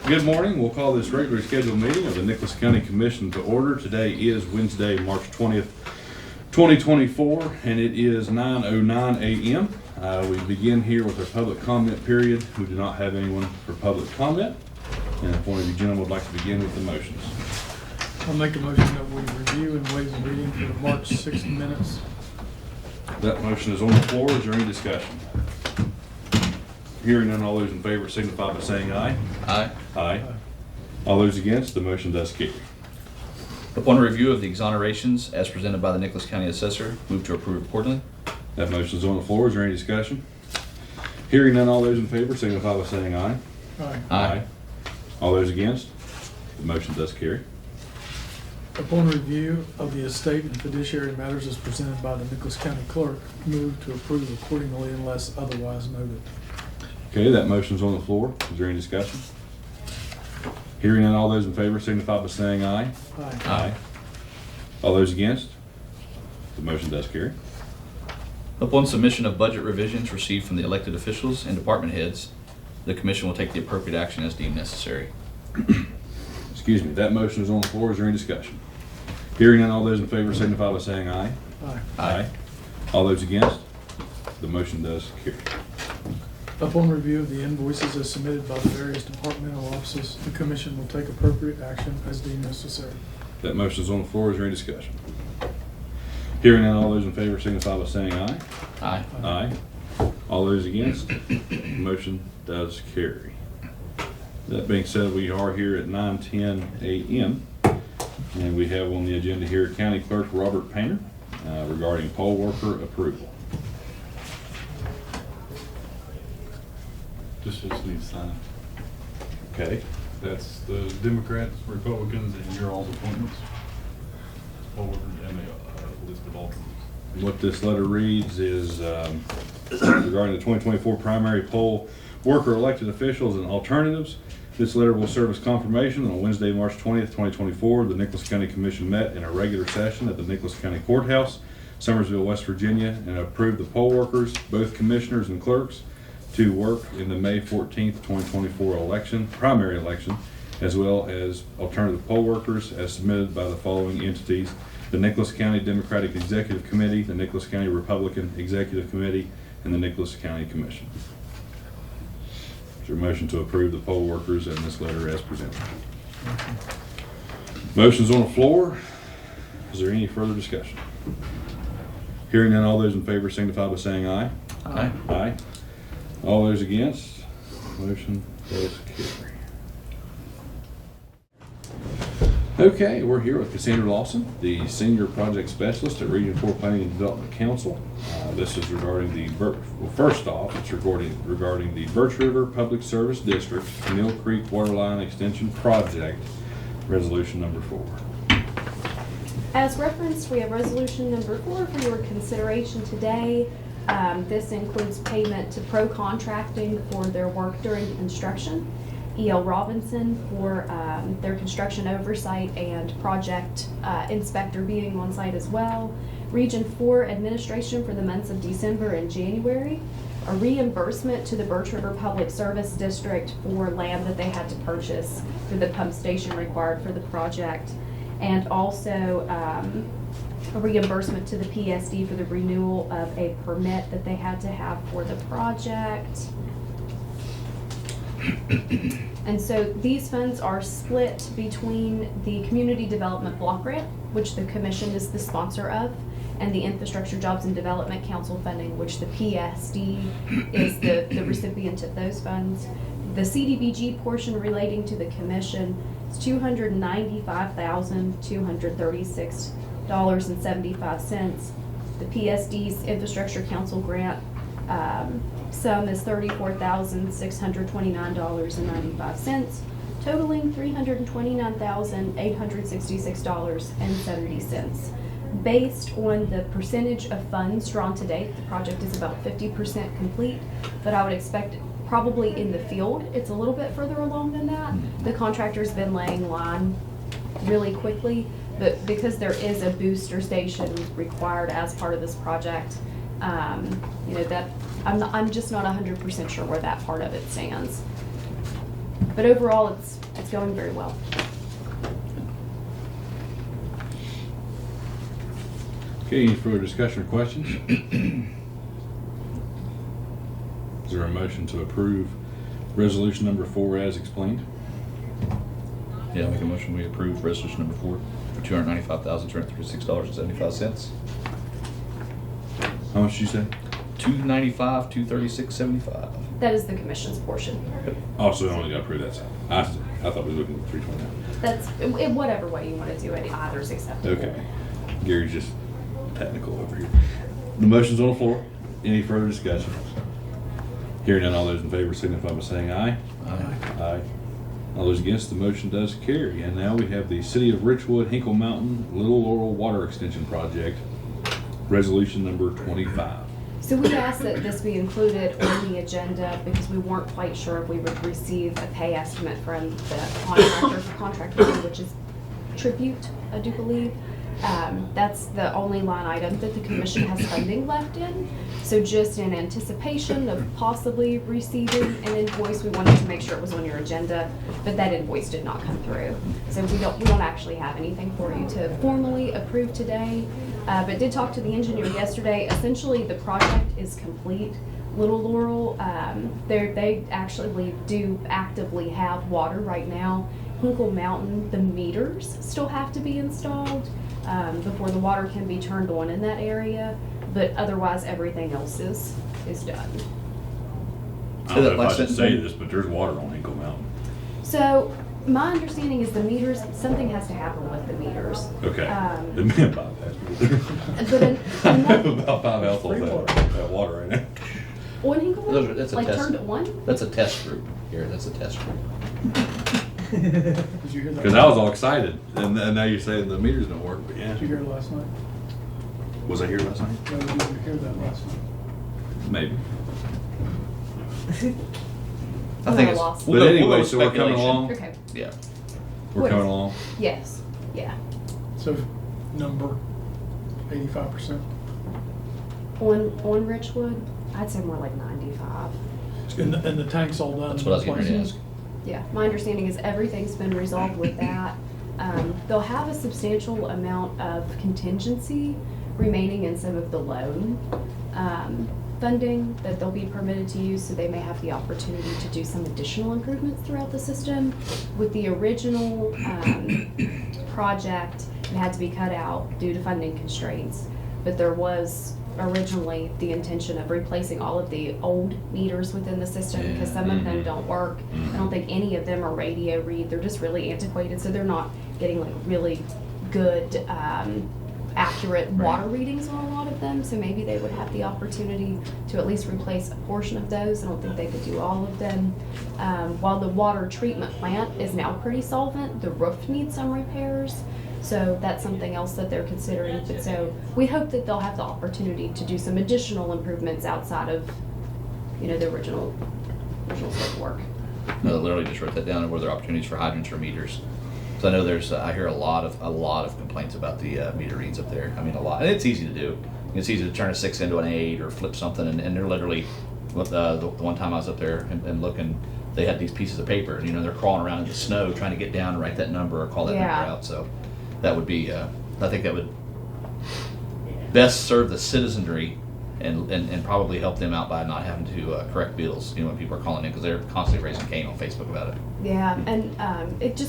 Good morning. We'll call this regularly scheduled meeting of the Nicholas County Commission to order. Today is Wednesday, March 20th, 2024, and it is 9:09 a.m. We begin here with our public comment period. We do not have anyone for public comment. And if one of you gentlemen would like to begin with the motions. I'll make a motion that we review and waive the reading for the March 6 minutes. That motion is on the floor. Is there any discussion? Hearing none, all those in favor signify by saying aye. Aye. Aye. All those against, the motion does carry. Upon review of the exonerations as presented by the Nicholas County Assessor, move to approve accordingly. That motion is on the floor. Is there any discussion? Hearing none, all those in favor signify by saying aye. Aye. Aye. All those against, the motion does carry. Upon review of the estate and fiduciary matters as presented by the Nicholas County Clerk, move to approve accordingly unless otherwise noted. Okay, that motion's on the floor. Is there any discussion? Hearing none, all those in favor signify by saying aye. Aye. Aye. All those against, the motion does carry. Upon submission of budget revisions received from the elected officials and department heads, the Commission will take the appropriate action as deemed necessary. Excuse me, that motion is on the floor. Is there any discussion? Hearing none, all those in favor signify by saying aye. Aye. Aye. All those against, the motion does carry. Upon review of the invoices as submitted by the various departmental offices, the Commission will take appropriate action as deemed necessary. That motion is on the floor. Is there any discussion? Hearing none, all those in favor signify by saying aye. Aye. Aye. All those against, the motion does carry. That being said, we are here at 9:10 a.m. and we have on the agenda here County Clerk Robert Painter regarding poll worker approval. Just need to sign. Okay. That's the Democrats, Republicans, and your all's appointments. Poll workers and the list of alternates. What this letter reads is regarding the 2024 primary poll worker elected officials and alternatives. This letter will serve as confirmation. On Wednesday, March 20th, 2024, the Nicholas County Commission met in a regular session at the Nicholas County Courthouse, Summersville, West Virginia, and approved the poll workers, both commissioners and clerks, to work in the May 14th, 2024 primary election, as well as alternative poll workers as submitted by the following entities: the Nicholas County Democratic Executive Committee, the Nicholas County Republican Executive Committee, and the Nicholas County Commission. Is there a motion to approve the poll workers and this letter as presented? Motion's on the floor. Is there any further discussion? Hearing none, all those in favor signify by saying aye. Aye. Aye. All those against, motion does carry. Okay, we're here with Cassandra Lawson, the Senior Project Specialist at Region 4 Planning and Development Council. This is regarding the, first off, it's regarding the Birch River Public Service District Mill Creek Waterline Extension Project, Resolution number 4. As referenced, we have resolution number 4 for your consideration today. This includes payment to Pro Contracting for their work during construction, E.L. Robinson for their construction oversight and project inspector being on site as well, Region 4 administration for the months of December and January, a reimbursement to the Birch River Public Service District for land that they had to purchase for the pump station required for the project, and also a reimbursement to the PSD for the renewal of a permit that they had to have for the project. And so these funds are split between the Community Development Block Grant, which the Commission is the sponsor of, and the Infrastructure Jobs and Development Council funding, which the PSD is the recipient of those funds. The CDBG portion relating to the Commission is $295,236.75. The PSD's Infrastructure Council grant sum is $34,629.95, totaling $329,866.70. Based on the percentage of funds drawn to date, the project is about 50% complete, but I would expect probably in the field it's a little bit further along than that. The contractor's been laying line really quickly, but because there is a booster station required as part of this project, you know, that I'm just not 100% sure where that part of it stands. But overall, it's going very well. Okay, any further discussion or questions? Is there a motion to approve resolution number 4 as explained? Yeah, I'll make a motion, we approve resolution number 4 for $295,236.75. How much did you say? $295, $236.75. That is the commission's portion. Also, only got to approve that side. I thought we were looking at 329. That's, in whatever way you want to do it, either's acceptable. Okay. Gary's just technical over here. The motion's on the floor. Any further discussion? Hearing none, all those in favor signify by saying aye. Aye. Aye. All those against, the motion does carry. And now we have the City of Richwood, Hinkle Mountain, Little Laurel Water Extension Project, resolution number 25. So we asked that this be included on the agenda because we weren't quite sure if we would receive a pay estimate from the contractor for contract one, which is Tribute, I do believe. That's the only line item that the commission has funding left in. So just in anticipation of possibly receiving an invoice, we wanted to make sure it was on your agenda, but that invoice did not come through. So we don't actually have anything for you to formally approve today. But did talk to the engineer yesterday. Essentially, the project is complete. Little Laurel, they actually do actively have water right now. Hinkle Mountain, the meters still have to be installed before the water can be turned on in that area, but otherwise everything else is done. I don't know if I should say this, but there's water on Hinkle Mountain. So my understanding is the meters, something has to happen with the meters. Okay. The about that. But About 5 households have water right now. on Hinkle Those are- Mountain, that's a like test. turned at one? That's a test group here, that's a test group. Did you hear that? Because I was all excited, and now you're saying the meters don't work, but yeah. Did you hear it last night? Was I here last night? No, did you hear that last night? Maybe. I think it's. lost. But anyway, so we're coming speculation. along? Okay, Yeah. We're coming along? yes, yeah. So number 85%. On Richwood, I'd say more like 95. And the tank's all done. That's what I was getting ready to ask. Yeah, my understanding is everything's been resolved with that. They'll have a substantial amount of contingency remaining in some of the loan funding that they'll be permitted to use, so they may have the opportunity to do some additional improvements throughout the system. With the original project, it had to be cut out due to funding constraints, but there was originally the intention of replacing all of the old meters within the system because some of them don't work. I don't think any of them are radio read. They're just really antiquated, so they're not getting like really good, accurate water readings on a lot of them. So maybe they would have the opportunity to at least replace a portion of those. I don't think they could do all of them. While the water treatment plant is now pretty solvent, the roof needs some repairs. So that's something else that they're considering. But so we hope that they'll have the opportunity to do some additional improvements outside of, the original scope of work. No, I literally just wrote that down. Were there opportunities for hydrants or meters? So I know there's, I hear a lot of complaints about the meter reads up there. I mean, a lot, and it's easy to do. It's easy to turn a 6 into an 8 or flip something, and they're literally. The one time I was up there and looking, they had these pieces of paper, and they're crawling around in the snow trying to get down and write that number or call that Yeah. number out. So that would be, I think that would best serve the citizenry and probably help them out by not having to correct bills, when people are calling in, because they're constantly raising Cain on Facebook about it. Yeah, and it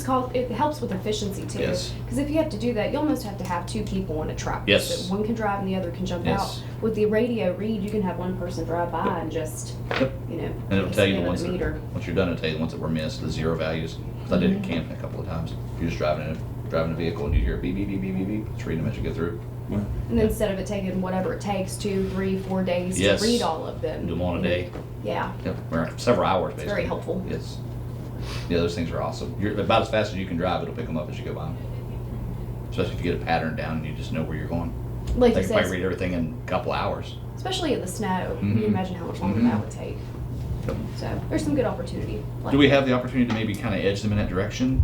helps with efficiency too. Yes. Because if you have to do that, you almost have to have 2 people in a truck. Yes. So one can drive and the other can jump Yes. out. With the radio read, you can have one person drive by and just, Yep. And And it'll tell you the scan ones the that, meter. once you're done, it'll tell you the ones that were missed, the 0 values. 'Cause I did it camping a couple of times. You're just driving a vehicle and you hear beep, beep, beep, beep, beep, beep. It's reading them as you go through. Well, And instead of it taking whatever it takes, 2, 3, 4 days Yes. to read all of them. Do them on a day. Yeah. Yep, or several hours, It's basically. very helpful. Yes. Yeah, those things are awesome. You're about as fast as you can drive, it'll pick them up as you go by them. Especially if you get a pattern down and you just know where you're going. Like They you can probably said, read everything in a couple of hours. especially in the snow. You Mhm. can imagine how much longer Mhm. that would take. So there's some good opportunity. Do we have the opportunity to maybe kind of edge them in that direction?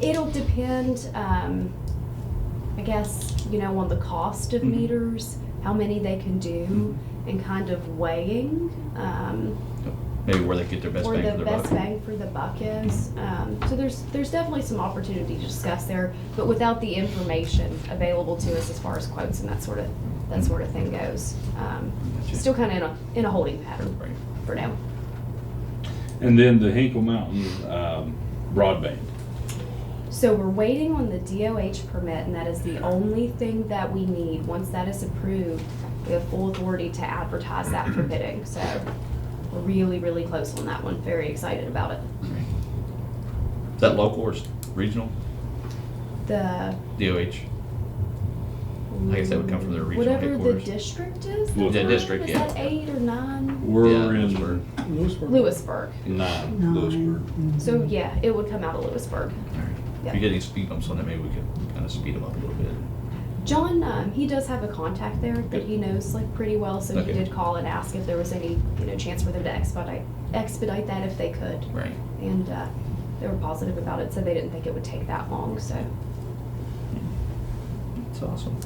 It'll depend, I guess, on the cost of Mhm. meters, how many they can do, Mhm. and kind of weighing. maybe where they get their best Or bang the for their best buck. bang for the buck is. So there's definitely some opportunity to discuss there, but without the information available to us as far as quotes and that sort of thing goes. Gotcha. Still kind of in a holding pattern Right. for now. And then the Hinkle Mountain broadband. So we're waiting on the DOH permit, and that is the only thing that we need. Once that is approved, we have full authority to advertise that for bidding. So we're really, really close on that one. Very excited about it. Is that local or regional? The DOH? I guess that would come from their regional whatever headquarters. the district is. Yeah, that's district, is yeah. that 8 or 9? We're Yeah, in Lewisburg. Lewisburg. Lewisburg. 9, Lewisburg. So yeah, it would come out of Lewisburg. All right. If Yeah. you get any speed bumps on it, maybe we could kind of speed them up a little bit. John, he does have a contact there that he knows like pretty well, so Okay. he did call and ask if there was any, chance for them to expedite that if they could. Right. And they were positive about it, so they didn't think it would take that long, so, That's awesome.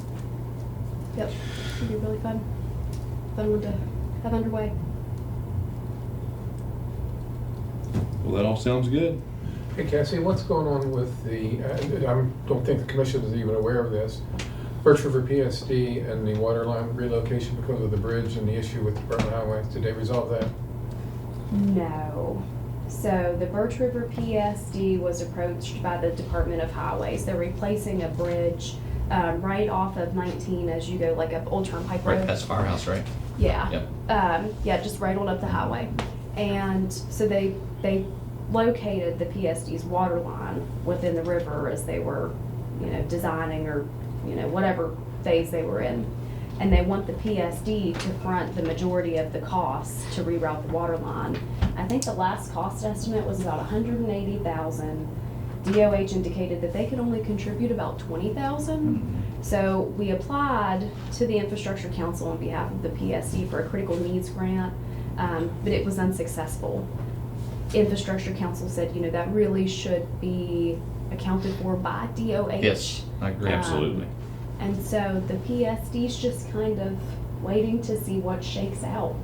yep, it'd be really fun. Fun one to have underway. Well, that all sounds good. Hey Cassie, what's going on with the, I don't think the commission is even aware of this, Birch River PSD and the water line relocation because of the bridge and the issue with Department of Highways? Did they resolve that? No. So the Birch River PSD was approached by the Department of Highways. They're replacing a bridge right off of 19 as you go like up Old Turnpike Road. Right past Firehouse, right? Yeah. Yep. Yeah, just right on up the highway. And so they located the PSD's water line within the river as they were, designing or, whatever phase they were in. And they want the PSD to front the majority of the costs to reroute the water line. I think the last cost estimate was about $180,000. DOH indicated that they could only contribute about $20,000. So we applied to the Infrastructure Council on behalf of the PSD for a critical needs grant, but it was unsuccessful. Infrastructure Council said, that really should be accounted for by DOH. Yes, I agree. Absolutely. And so the PSD's just kind of waiting to see what shakes out.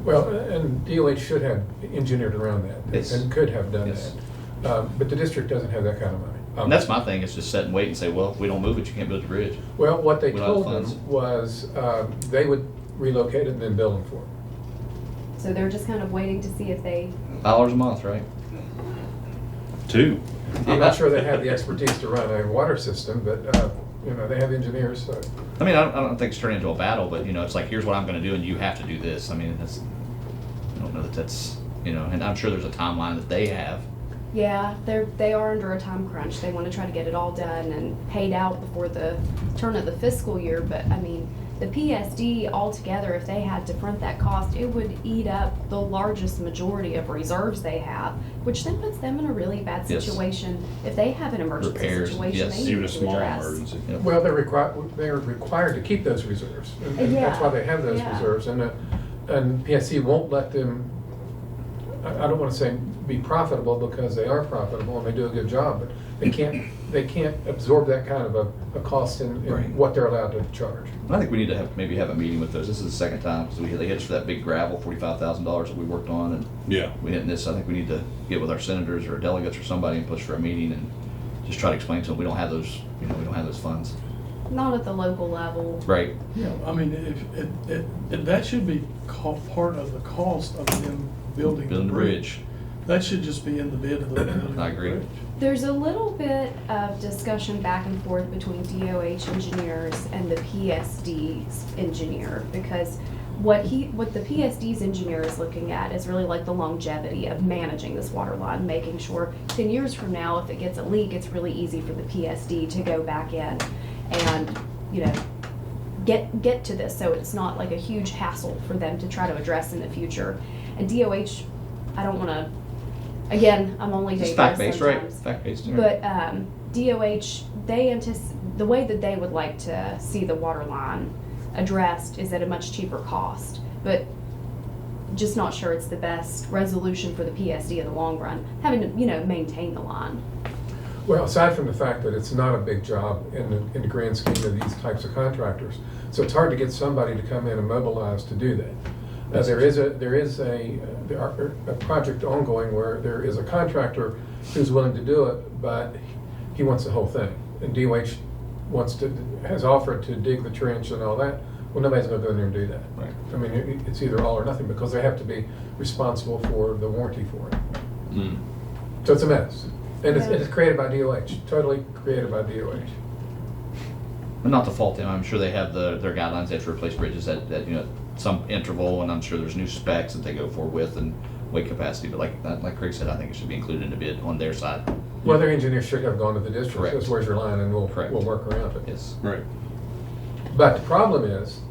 Well, and DOH should have engineered around that Yes. and could have done Yes. that. But the district doesn't have that kind of money. And that's my thing, is just sit and wait and say, well, if we don't move it, you can't build the bridge. Well, what they We don't have told funds. them was they would relocate it and then bill them for it. So they're just kind of waiting to see if they, $5 a month, right? 2. I'm not sure they have the expertise to run a water system, but, they have engineers, so. I mean, I don't think it's turned into a battle, but, it's like, here's what I'm gonna do, and you have to do this. I mean, I don't know that that's, and I'm sure there's a timeline that they have. yeah, they are under a time crunch. They want to try to get it all done and paid out before the turn of the fiscal year. But I mean, the PSD altogether, if they had to front that cost, it would eat up the largest majority of reserves they have, which then puts them in a really bad Yes. situation. If they have an emergency Repairs, situation, yes. they need Even a to small address. emergency. Yep. Well, they're required to keep those reserves. And that's why they have those Yeah. reserves. And PSC won't let them, I don't want to say be profitable because they are profitable and they do a good job, but they can't absorb that kind of a cost in Right. what they're allowed to charge. I think we need to maybe have a meeting with those. This is the second time, because they hit us for that big gravel, $45,000 that we worked on, and Yeah. we didn't this. I think we need to get with our senators or delegates or somebody and push for a meeting and just try to explain to them, we don't have those, we don't have those funds. Not at the local level. Right. Yeah, I mean, if that should be part of the cost of them building Building the bridge. That should just be in the bid of the building of the I agree. bridge. There's a little bit of discussion back and forth between DOH engineers and the PSD's engineer, because what the PSD's engineer is looking at is really like the longevity of managing this water line, making sure 10 years from now, if it gets a leak, it's really easy for the PSD to go back in and, get to this, so it's not like a huge hassle for them to try to address in the future. And DOH, I don't wanna, again, I'm only It's dating fact-based, right? sometimes. Fact-based. But DOH, the way that they would like to see the water line addressed is at a much cheaper cost, but just not sure it's the best resolution for the PSD in the long run, having to, maintain the line. Well, aside from the fact that it's not a big job in the grand scheme of these types of contractors, so it's hard to get somebody to come in and mobilize to do that. There are a project ongoing where there is a contractor who's willing to do it, but he wants the whole thing. And DOH has offered to dig the trench and all that. Well, nobody's gonna go in there and do that. Right. I mean, it's either all or nothing, because they have to be responsible for the warranty for it. Mm. So it's a mess. And Yeah. it's created by DOH, totally created by DOH. And not to fault them, I'm sure they have their guidelines. They have to replace bridges at some interval, and I'm sure there's new specs that they go for width and weight capacity. But like Craig said, I think it should be included in the bid on their side. Well, their engineers should have gone to the district, Correct. says, where's your line, and Correct. we'll work around it. Yes. Right. But the problem is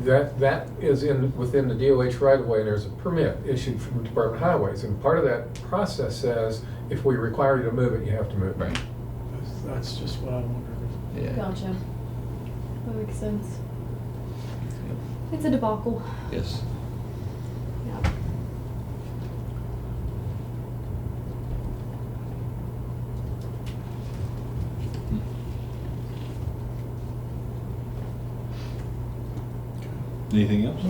that is within the DOH right of way, and there's a permit issued from the Department of Highways, and part of that process says if we require you to move it, you have to move it. Right. That's just what I wondered. Yeah. Gotcha. That makes sense. It's a debacle. Yes. Yeah. Anything else?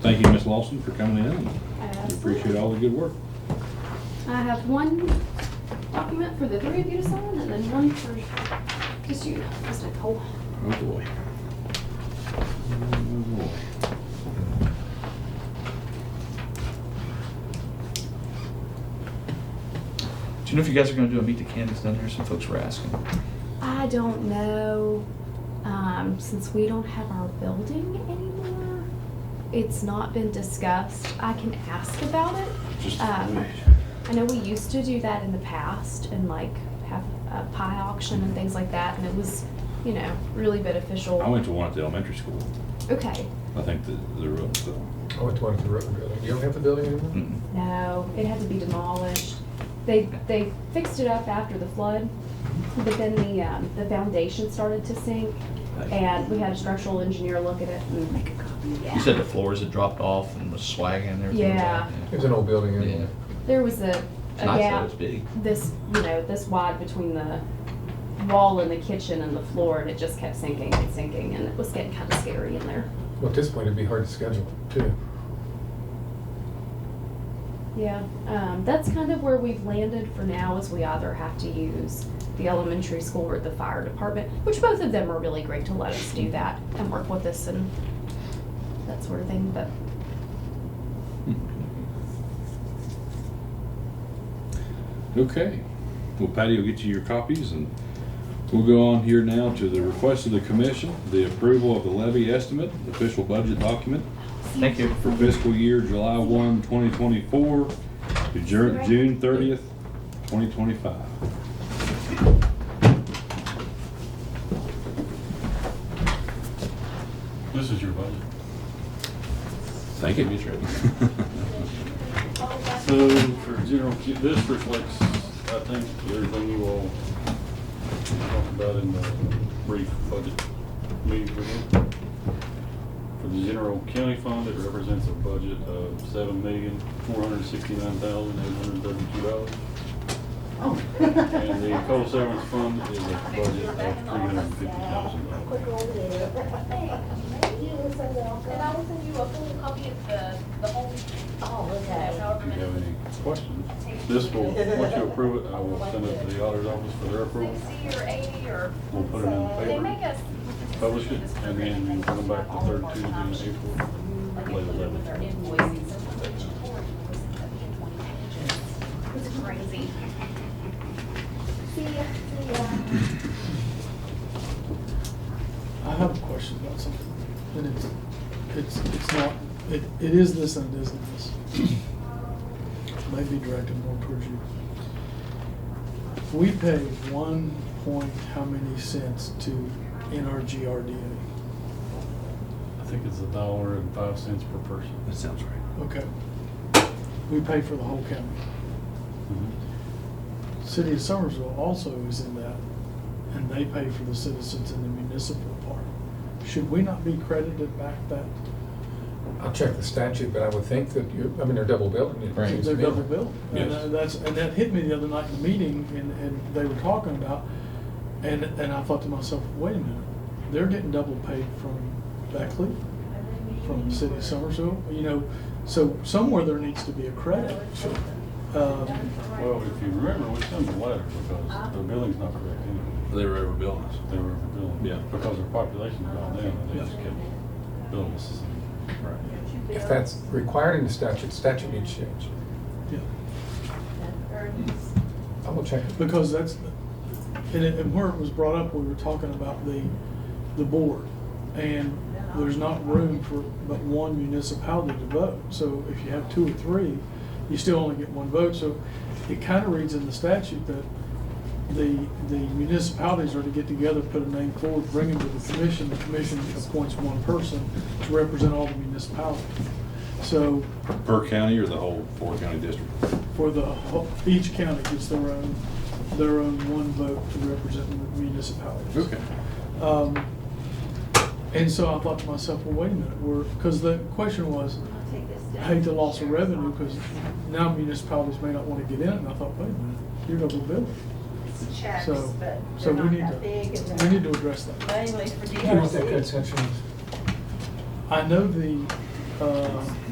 Thank you, Ms. Lawson, for coming in. We appreciate all the good work. I have one document for the three of you to sign, and then one for just you, Ms. Nicole. Oh, boy. Oh, boy. Do you know if you guys are going to do a meet the candidates down there? Some folks were asking. I don't know, since we don't have our building anymore, it's not been discussed. I can ask about it. Just I know we used to do that in the past and like have a pie auction and things like that, and it was, really beneficial. I went to one at the elementary school. Okay, I think the room, so. I went to one at the Rutland building. You don't have the building anymore? Mm-mm. no, it had to be demolished. They fixed it up after the flood, but then the foundation started to sink, and we had a structural engineer look at it and make a copy. Yeah. You said the floors had dropped off and was swagging and everything. Yeah. It was an old building Yeah. anyway. There was a It's nice though, gap it's big. this wide between the wall in the kitchen and the floor, and it just kept sinking and sinking, and it was getting kind of scary in there. Well, at this point, it'd be hard to schedule, too. Yeah, that's kind of where we've landed for now, is we either have to use the elementary school or the fire department, which both of them are really great to let us do that and work with us and that sort of thing, but Okay. Well, Patty will get you your copies, and we'll go on here now to the request of the commission, the approval of the levy estimate, the official budget document Thank you. for fiscal year July 1, 2024 to June 30th, 2025. This is your budget. Thank you. So for this reflects, I think, everything you all talked about in the brief budget meeting we had. For the general county fund, it represents a budget of $7,469,832. And the coal severance fund is a budget of $350,000. And I will send you a full copy of the whole. Oh, okay. If you have any questions, this will, once you approve it, I will send it to the auditor's office for their approval. 60 or 80 or. We'll put it in the They paper, make us. publish it, and then you come back the third Tuesday in April, late 11th. It's crazy. See ya. I have a question about something, and it's not, it is this and it isn't this. Maybe directed more towards you. We pay 1 point how many cents to NRGRDA? I think it's $1.05 per person. That sounds right. Okay. We pay for the whole county. City of Summersville also is in that, and they pay for the citizens in the municipal part. Should we not be credited back that? I'll check the statute, but I would think that they're double billing. It Right. seems to They're me. double billed. And Yes. that hit me the other night in the meeting, and they were talking about, and I thought to myself, wait a minute, they're getting double paid from Beckley? from the city of Somersville, you know, so somewhere there needs to be a credit. Well, if you remember, we sent them a letter because their billing's not correct anyway. They were overbilling us. They were overbilling. Yeah. Because their population's gone down, and they Yeah. just kept billing us. If that's required in the statute needs change. Yeah. I will check it. Because that's, and where it was brought up, we were talking about the board. And there's not room for but one municipality to vote. So if you have 2 or 3, you still only get 1 vote. So it kind of reads in the statute that the municipalities are to get together, put a name forward, bring them to the commission appoints 1 person to represent all the municipalities. So Per county or the whole 4-county district? for each county gets their own 1 vote to represent the municipalities. Okay. And so I thought to myself, well, wait a minute, because the question was, I hate the loss of revenue because now municipalities may not want to get in it. And I thought, wait a minute, you're double billing. It's checks, So, but so they're we not need that big, and to they're address that. mainly for Do you know what that code DRC. section is? I know the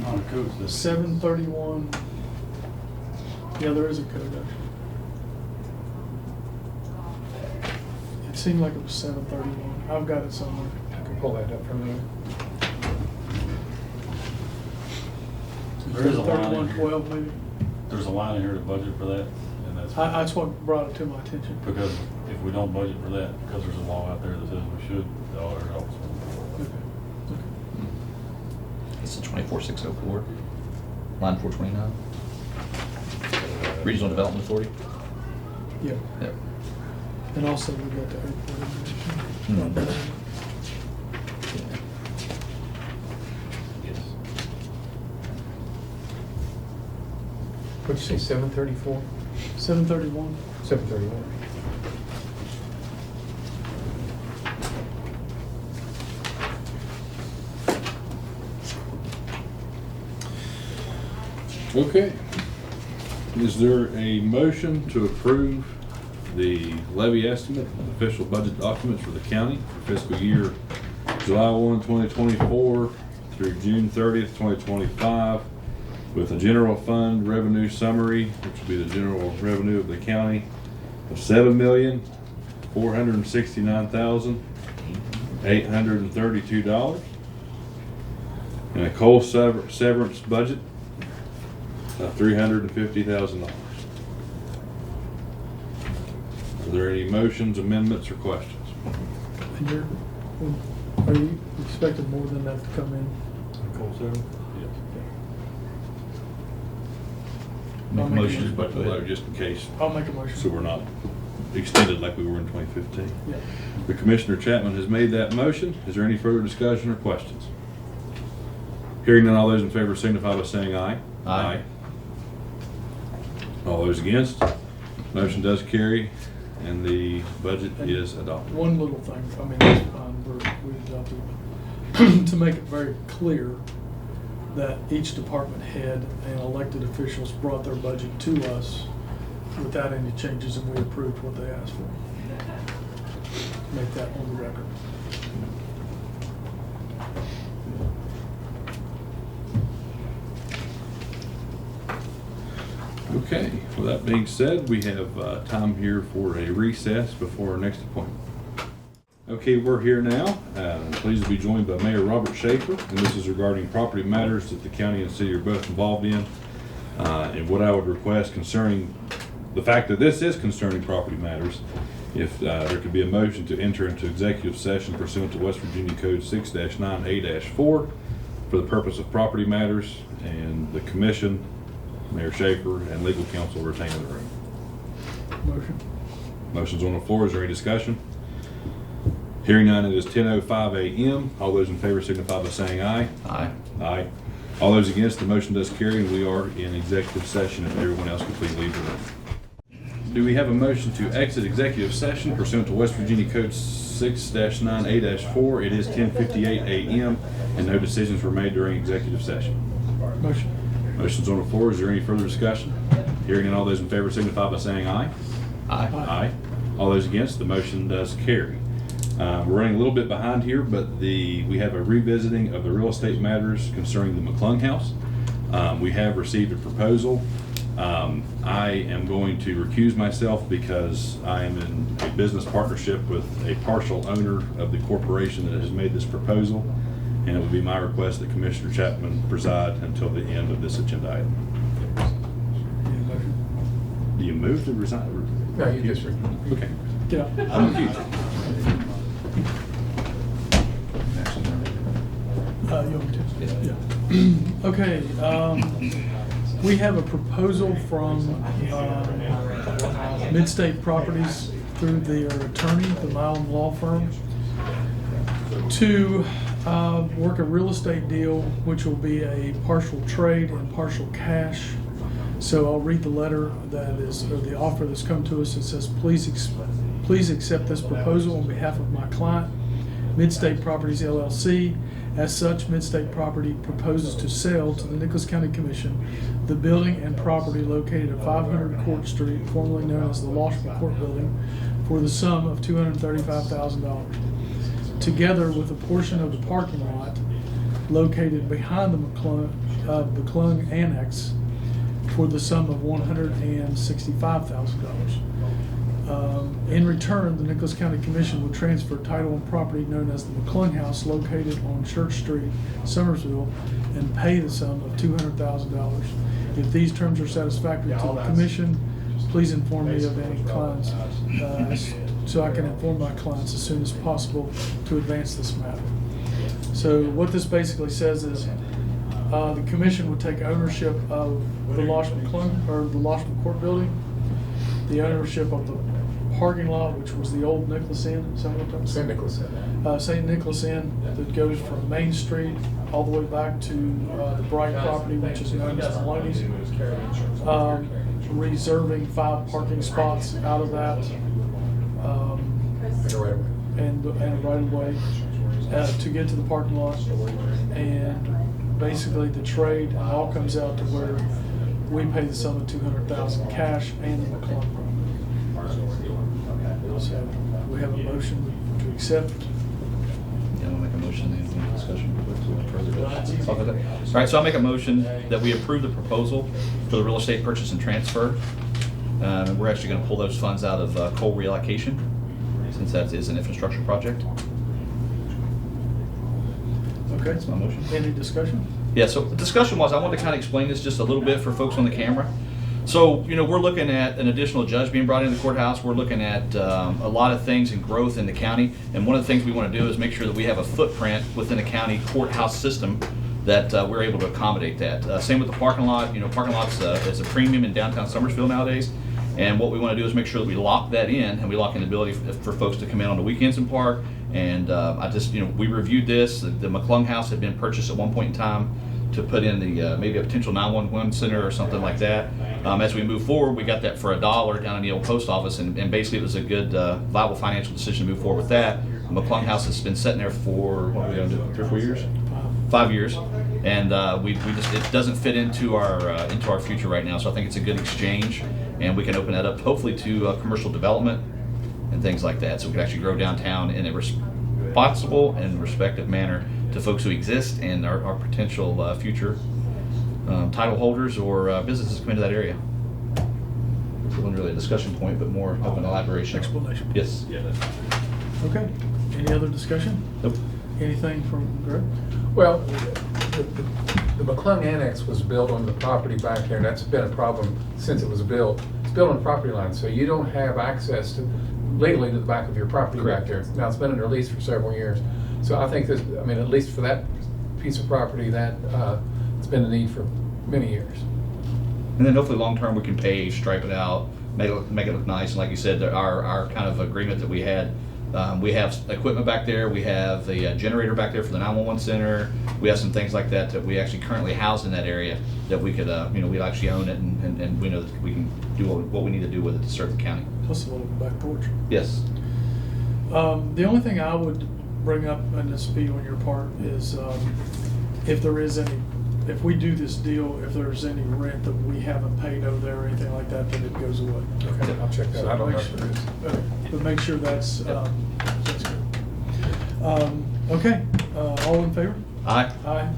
Not a code, this. 731. Yeah, there is a code actually. It seemed like it was 731. I've got it somewhere. I can pull that up from there. There is a line in here. 3112 maybe. There's a line in here to budget for that, and That's what brought it to my attention. because if we don't budget for that, because there's a law out there that says we should, the auditor's office will. Okay. It's the 24604, line 429. Regional Development Authority. Yeah. Yep. And also we got the airport Mhm. administration. Yes. What'd you say, 734? 731. 731. Okay. Is there a motion to approve the levy estimate and official budget documents for the county for fiscal year July 1, 2024 through June 30th, 2025, with a general fund revenue summary, which will be the general revenue of the county, of $7,469,832, and a coal severance budget of $350,000. Are there any motions, amendments, or questions? And are you expecting more than that to come in? Cool, sir? Yes. Make I'll make a motions, motion. but below, just in case, I'll make a motion. so we're not extended like we were in 2015. Yeah. The Commissioner Chapman has made that motion. Is there any further discussion or questions? Hearing none, all those in favor signify by saying aye. Aye. All those against? Motion does carry, and the budget is adopted. One little thing, I mean, that's fine, we adopted it. To make it very clear that each department head and elected officials brought their budget to us without any changes, and we approved what they asked for. Make that on the record. Okay, with that being said, we have time here for a recess before our next appointment. Okay, we're here now. Pleased to be joined by Mayor Robert Schaefer, and this is regarding property matters that the county and city are both involved in. And what I would request concerning the fact that this is concerning property matters, if there could be a motion to enter into executive session pursuant to West Virginia Code 6-9A-4 for the purpose of property matters, and the commission, Mayor Schaefer, and legal counsel retain the room. Motion. Motion's on the floor. Is there any discussion? Hearing none, it is 10:05 a.m. All those in favor signify by saying aye. Aye. Aye. All those against, the motion does carry, and we are in executive session. If everyone else could please leave the room. Do we have a motion to exit executive session pursuant to West Virginia Code 6-9A-4? It is 10:58 a.m. and no decisions were made during executive session. Motion. Motion's on the floor. Is there any further discussion? Hearing none, all those in favor signify by saying aye. Aye. Aye. All those against, the motion does carry. We're running a little bit behind here, but we have a revisiting of the real estate matters concerning the McClung House. We have received a proposal. I am going to recuse myself because I am in a business partnership with a partial owner of the corporation that has made this proposal, and it would be my request that Commissioner Chapman preside until the end of this agenda item. Do you move to resign? No, you just. Okay. Yeah. I'm recused. You want me to? Yeah. Okay, we have a proposal from Midstate Properties through their attorney, the Milam Law Firm, to work a real estate deal, which will be a partial trade and partial cash. So I'll read the letter that is, or the offer that's come to us. It says, please accept this proposal on behalf of my client, Midstate Properties LLC. As such, Midstate Property proposes to sell to the Nicholas County Commission the building and property located at 500 Court Street, formerly known as the Lashman Court Building, for the sum of $235,000, together with a portion of the parking lot located behind the McClung Annex for the sum of $165,000. In return, the Nicholas County Commission would transfer title and property known as the McClung House located on Church Street, Summersville, and pay the sum of $200,000. If these terms are satisfactory to the Commission, please inform me of any clients, so I can inform my clients as soon as possible to advance this matter. So what this basically says is the Commission would take ownership of the Lashman Court Building, the ownership of the parking lot, which was the old Nicholas Inn, St. Nicholas Inn. St. Nicholas Inn, that goes from Main Street all the way back to the Bright property, which is known as Maloney's. Reserving 5 parking spots out of that, and a right of way to get to the parking lot, and basically the trade all comes out to where we pay the sum of $200,000 cash and the McClung property. So we have a motion to accept. Yeah, I'll make a motion, any discussion, further talk about that. All right, so I'll make a motion that we approve the proposal for the real estate purchase and transfer. We're actually gonna pull those funds out of coal reallocation, since that is an infrastructure project. Okay. That's my motion. Any discussion? Yeah, so the discussion was, I wanted to kind of explain this just a little bit for folks on the camera. So, we're looking at an additional judge being brought into the courthouse. We're looking at a lot of things and growth in the county. And one of the things we want to do is make sure that we have a footprint within the county courthouse system that we're able to accommodate that. Same with the parking lot. Parking lots is a premium in downtown Summersville nowadays. And what we want to do is make sure that we lock that in, and we lock in the ability for folks to come in on the weekends and park. And we reviewed this. The McClung House had been purchased at one point in time to put in the maybe a potential 911 center or something like that. As we move forward, we got that for $1 down in the old post office, and basically it was a good viable financial decision to move forward with that. The McClung House has been sitting there for, what are we going to do, 3 or 4 years? 5 years, and it doesn't fit into our future right now. So I think it's a good exchange, and we can open that up hopefully to commercial development and things like that. So we can actually grow downtown in a responsible and respective manner to folks who exist and our potential future title holders or businesses come into that area. It wasn't really a discussion point, but more of an elaboration. Explanation. Yes. Okay. Any other discussion? Nope. Anything from Greg? Well, the McClung Annex was built on the property back there, and that's been a problem since it was built. It's built on the property line, so you don't have access legally to the back of your property back there. Now, it's been under lease for several years. So I think at least for that piece of property, that it's been a need for many years. And then hopefully long-term we can pave, stripe it out, make it look nice. And like you said, our kind of agreement that we had, we have equipment back there, we have the generator back there for the 911 center, we have some things like that we actually currently house in that area that we could, we'd actually own it, and we know that we can do what we need to do with it to serve the county. Plus a little back porch. Yes. The only thing I would bring up, and this be on your part, is if we do this deal, if there's any rent that we haven't paid over there or anything like that, then it goes away. Okay, I'll check that. So I don't know make if there is. But make sure that's good. Okay, all in favor? Aye. Aye.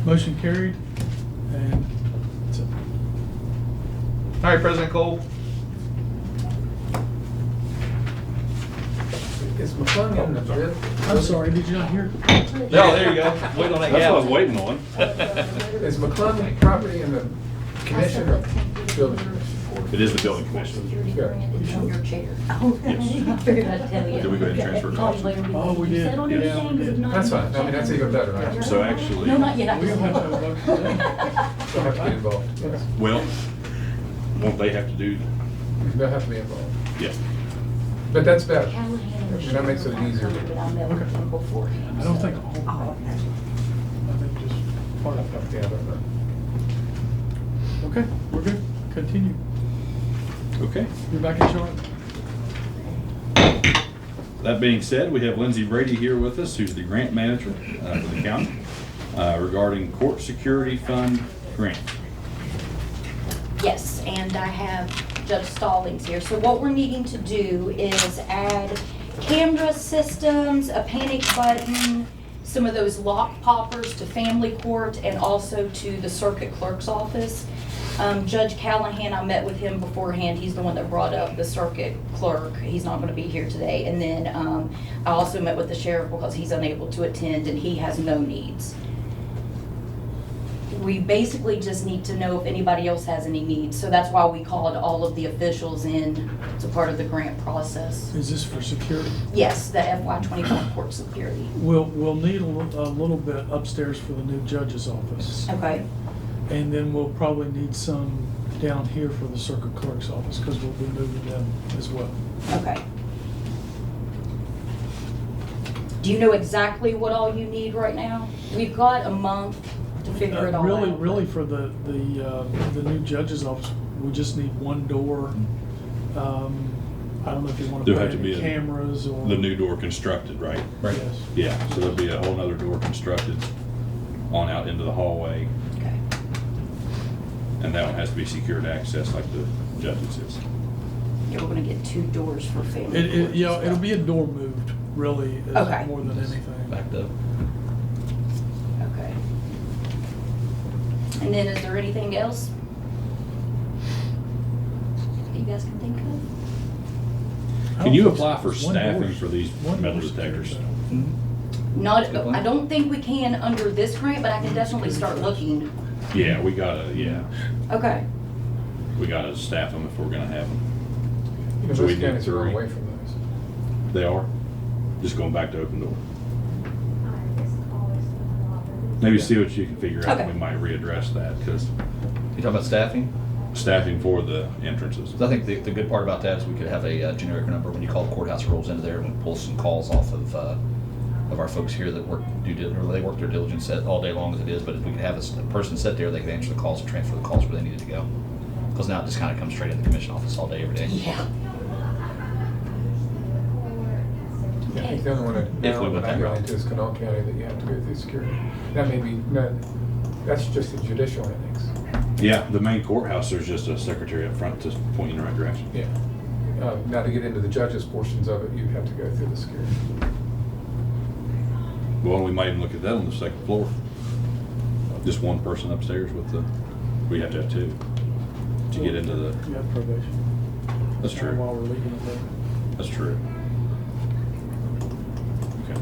Motion carried, and that's it. All right, President Cole. Is McClung in the bid? I'm sorry, did you not hear? No, there you go. Wait on that That's what I was gavel. waiting on. Is McClung property in the commission or building commission? It is the building commission. From your chair. Oh, Yes. I figured I'd tell you. Did we go ahead and transfer costs? Oh, we did. Sit on your Yeah, thing, we 'cause if did. not, That's you fine. I mean, that's even better, right? So actually- No, not yet. We don't have to have a vote today. They'll have to be involved. Yes. Well, won't they have to do, They'll have to be involved. yeah. But that's better. Callahan and And that makes it Sherman easier. But I met with Okay. him beforehand. I don't so- think all Oh, I think just part of it. Yeah, but- Okay, we're good. Continue. Okay. You're back in charge. That being said, we have Lindsay Brady here with us, who's the grant manager for the county, regarding court security fund grant. Yes, and I have Judge Stallings here. So what we're needing to do is add camera systems, a panic button, some of those lock poppers to family court and also to the circuit clerk's office. Judge Callahan, I met with him beforehand. He's the one that brought up the circuit clerk. He's not gonna be here today. And then, I also met with the sheriff because he's unable to attend and he has no needs. We basically just need to know if anybody else has any needs. So that's why we called all of the officials in to part of the grant process. Is this for security? Yes, the FY '25 court security. We'll need a little bit upstairs for the new judge's office. Okay, And then we'll probably need some down here for the circuit clerk's office, because we'll be moving them as well. okay. Do you know exactly what all you need right now? We've got a month to figure it all out. Really for the new judge's office, we just need one door. I don't know if you want to There'll put have to be any cameras or. The new door constructed, right? Right. Yes. Yeah, so there'll be a whole nother door constructed on out into the hallway, Okay. and that one has to be secured access like the judge's is. Yeah, we're gonna get 2 doors for family It, court as yeah, well. it'll be a door moved, really, is Okay. more than anything. Backed up. Okay. And then is there anything else that you guys can think of? I Can don't you think apply so. for One staffing door's- for these one metal door's detectors? secured, Not, Good plan. I don't think we can under this grant, but I can definitely start looking. Yeah, we Okay. gotta staff them if we're gonna have them. You know, So we most need counties are 3. away from those. They are? Just going back to open door. Maybe see what you can figure out, Okay. we might readdress that, because You talking about staffing? staffing for the entrances. So I think the good part about that is we could have a generic number when you call the courthouse rolls into there and we pull some calls off of our folks here that work they work their diligence all day long as it is, but if we could have a person sit there, they could answer the calls and transfer the calls where they needed to go. Because now it just kind of comes straight in the commission office all day, every day. Yeah. I think the only one that If now we went that I that go route. into is Kanawha County that you have to go through security. That may be, no, that's just the judicial annex. Yeah, the main courthouse, there's just a secretary up front to point you in the right direction. Yeah. Now to get into the judges portions of it, you'd have to go through the security. Well, we might even look at that on the second floor. Just one person upstairs with we have to have 2 to get into the, You have probation. that's true. While we're leaving it there. That's true. Okay.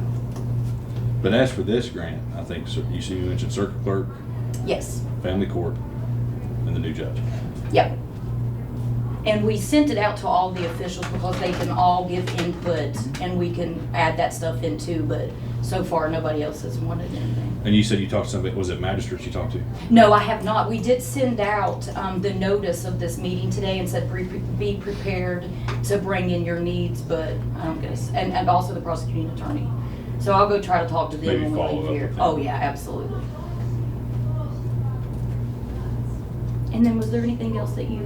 But as for this grant, I think, you mentioned circuit clerk, Yes. family court, and the new judge. Yep. And we sent it out to all the officials because they can all give input and we can add that stuff in too, but so far nobody else has wanted anything. And you said you talked to somebody, was it magistrates you talked to? No, I have not. We did send out the notice of this meeting today and said be prepared to bring in your needs, but I don't guess, and also the prosecuting attorney. So I'll go try to talk to them Maybe when we follow leave up here. with them. Oh, yeah, absolutely. And then was there anything else that you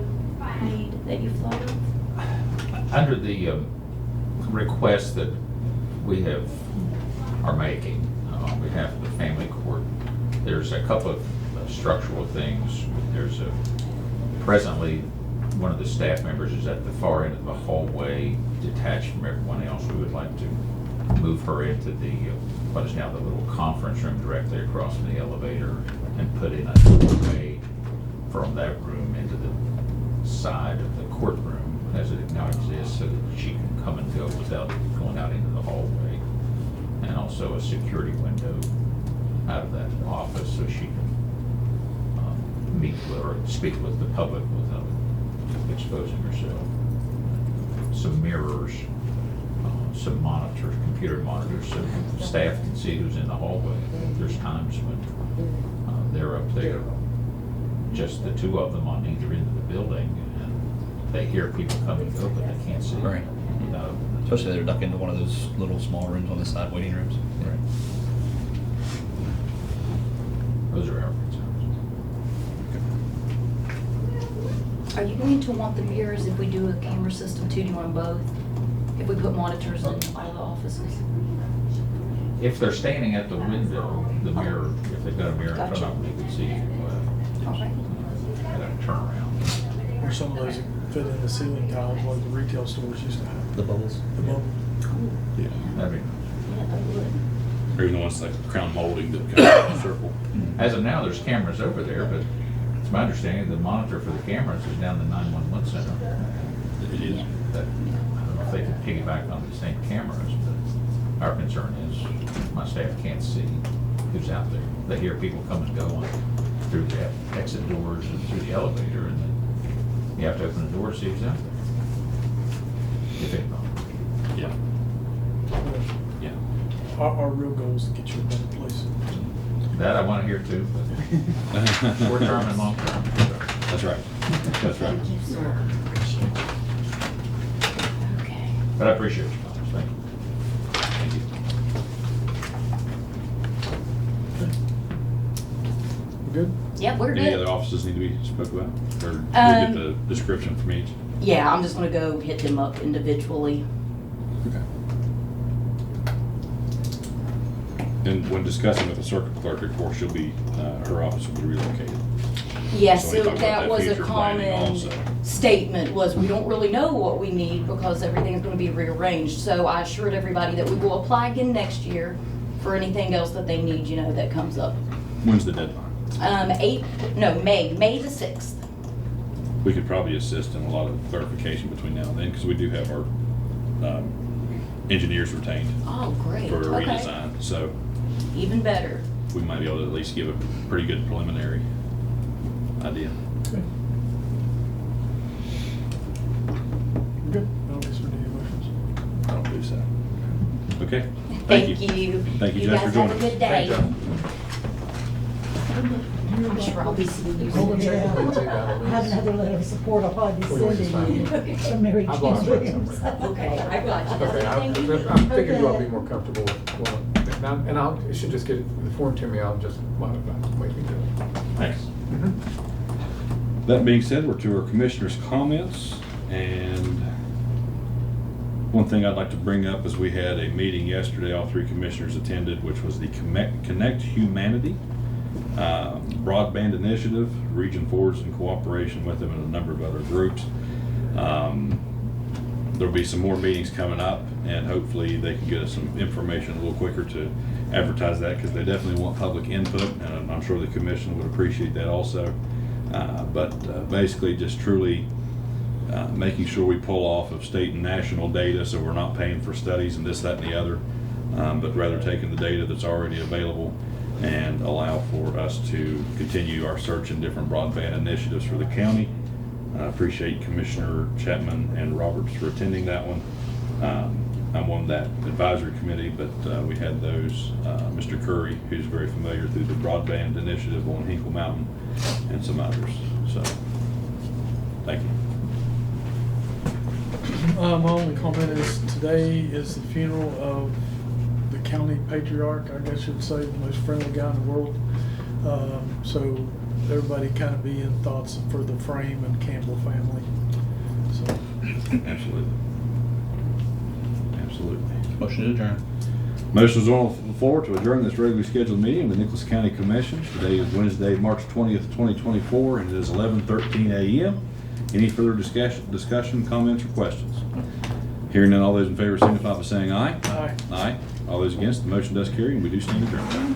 need, that you thought of? Under the request that we are making on behalf of the family court, there's a couple of structural things. There's presently, one of the staff members is at the far end of the hallway, detached from everyone else. We would like to move her into the, what is now the little conference room directly across from the elevator, and put in a doorway from that room into the side of the courtroom as it now exists, so that she can come and go without going out into the hallway. And also a security window out of that office, so she can meet with or speak with the public without exposing herself. Some mirrors, some monitors, computer monitors, so staff can see who's in the hallway. There's times when they're up there, just the two of them on either end of the building, and they hear people come and go, but they can't see. Right. Especially they're ducked into one of those little small rooms on the side, waiting rooms. Right. Those are our concerns. Are you going to want the mirrors if we do a camera system too? Do you want them both? If we put monitors in all the offices? If they're standing at the window, the mirror, if they've got a mirror in front of them, they can see you. Okay. They gotta turn around. Or some of those that fit in the ceiling tiles like the retail stores used to have. The bubbles. The bubble. Yeah. That'd be Yeah, that would. Or even the ones like crown molding that kind of circle. As of now, there's cameras over there, but it's my understanding the monitor for the cameras is down the 911 center. It is. That, I don't know if they can piggyback on the same cameras, but our concern is my staff can't see who's out there. They hear people come and go on through the exit doors and through the elevator, and then you have to open the door to see who's out there. If anybody. Yeah. Yeah. Our real goal is to get you a better place. That I want to hear too, but short term and long term. That's right. That's right. Thank you, sir. Appreciate it. Okay. But I appreciate your comments, thank you. Thank you. We good? Yeah, we're Any other good. offices need to be spoke about? Or we get Um, the description from each? Yeah, I'm just gonna go hit them up individually. Okay. And when discussing with the circuit clerk, of course, she'll be, her office will be relocated. Yes, So we so talked about that that was a future planning common also. statement, was we don't really know what we need because everything's gonna be rearranged. So I assured everybody that we will apply again next year for anything else that they need, you know, that comes up. When's the deadline? May the 6th. We could probably assist in a lot of clarification between now and then, because we do have our engineers retained Oh, great, for a okay. redesign. So Even better. we might be able to at least give a pretty good preliminary idea. Okay. We good? I don't guess we need any motions. I don't believe so. Okay. Thank you. Thank you, You Jeff, guys for have joining a us. good day. Thank you. I'm sure I'll be seeing you Hold on a soon. second, please, Val. I have another letter of support I'll probably be Well, yours sending is you from Mary I've Jane lost mine Williams. somewhere. Okay, I got you. Okay, Thank you. I figured you ought to be more comfortable with one. And I'll, you should just get the form to me, I'll just modify, wait me do it. Thanks. Mhm. That being said, we're to our commissioners' comments, and one thing I'd like to bring up is we had a meeting yesterday, all three commissioners attended, which was the Connect Humanity broadband initiative. Region 4 is in cooperation with them and a number of other groups. There'll be some more meetings coming up, and hopefully they can get us some information a little quicker to advertise that, because they definitely want public input, and I'm sure the commission would appreciate that also. But basically just truly making sure we pull off of state and national data, so we're not paying for studies and this, that, and the other, but rather taking the data that's already available and allow for us to continue our search in different broadband initiatives for the county. I appreciate Commissioner Chapman and Roberts for attending that one. I'm on that advisory committee, but we had those, Mr. Curry, who's very familiar through the broadband initiative on Hinkle Mountain, and some others. So, thank you. My only comment is today is the funeral of the county patriarch, I guess you'd say, the most friendly guy in the world. So everybody kind of be in thoughts for the Frame and Campbell family. So, Absolutely. Absolutely. Motion to adjourn. Motion is on the floor to adjourn this regularly scheduled meeting of the Nicholas County Commission. Today is Wednesday, March 20th, 2024, and it is 11:13 a.m. Any further discussion, comments, or questions? Hearing none, all those in favor signify by saying aye. Aye. Aye. All those against, the motion does carry, and we do stand adjourned.